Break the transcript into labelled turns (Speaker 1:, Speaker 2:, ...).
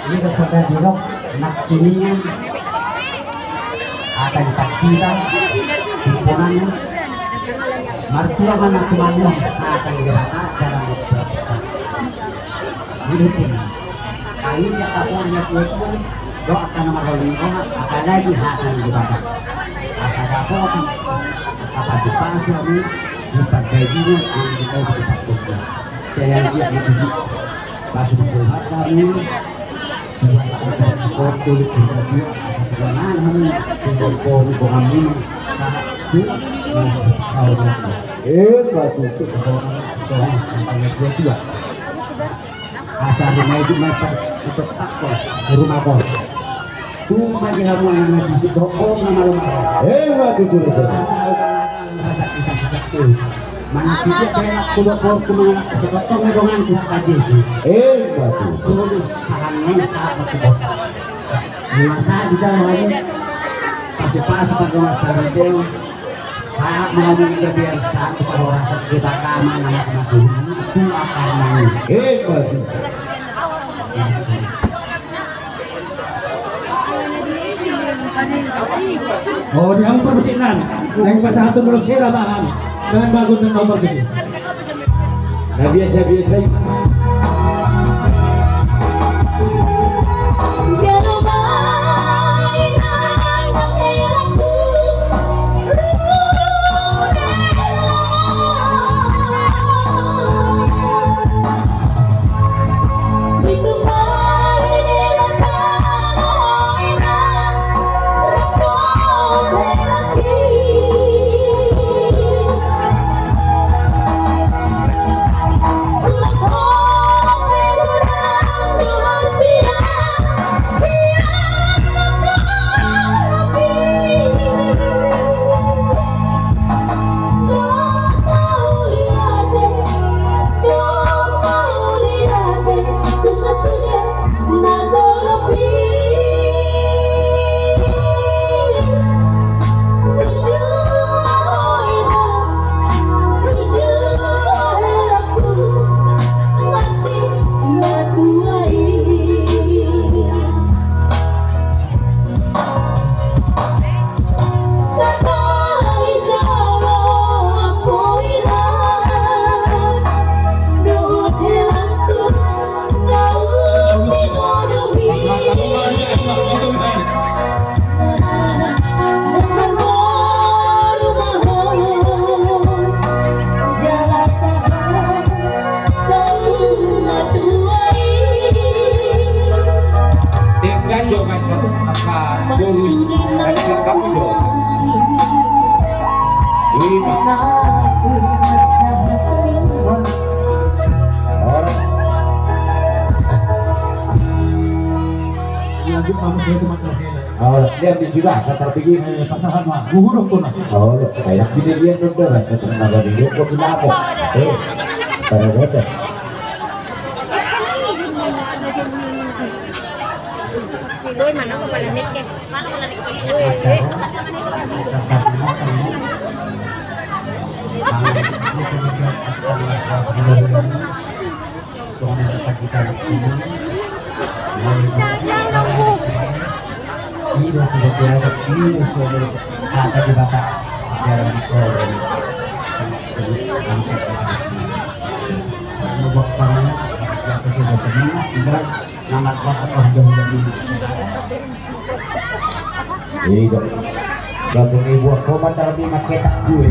Speaker 1: Ini kesudah dirok nak kini akan kita himpunannya martua mana temannya akan dirata dalam ini pun kali yang kapornya itu doakan nama lingkungan akan lagi akan dirata akan dapat apa dipasang ini dipakai-nya yang kita dipakai saya dia itu pas berbuat kami foto di video kami foto kami batu itu asal rumah itu macam itu takut rumah kau tuh bagi kamu yang di situ nama rumah batu itu manusia kayak kuda-kuda kemana sekotong dengan pihak tadi batu sudah sangat sangat masa di dalam pas pada masa itu saat mau menjadi satu orang kita kamar nama itu akan batu
Speaker 2: oh di ang persinan yang pas satu menurut sila bahan dengan bagus dan nomor gitu
Speaker 1: nah biasa-biasa lihat juga setar pergi
Speaker 2: pasangan mah guhuruk pun
Speaker 1: oh kayak gini dia tuh beras satu naga di yuk kok kenapa pada bocah
Speaker 3: Doy mana ko pala net ke mana ko nanik
Speaker 1: ini sudah tiada ini sudah kata di batak jalan koran membuat parahnya jatuh sudah terminat ibarat nama batak jauh dari ini dong gabung ibu komentar di macetak gue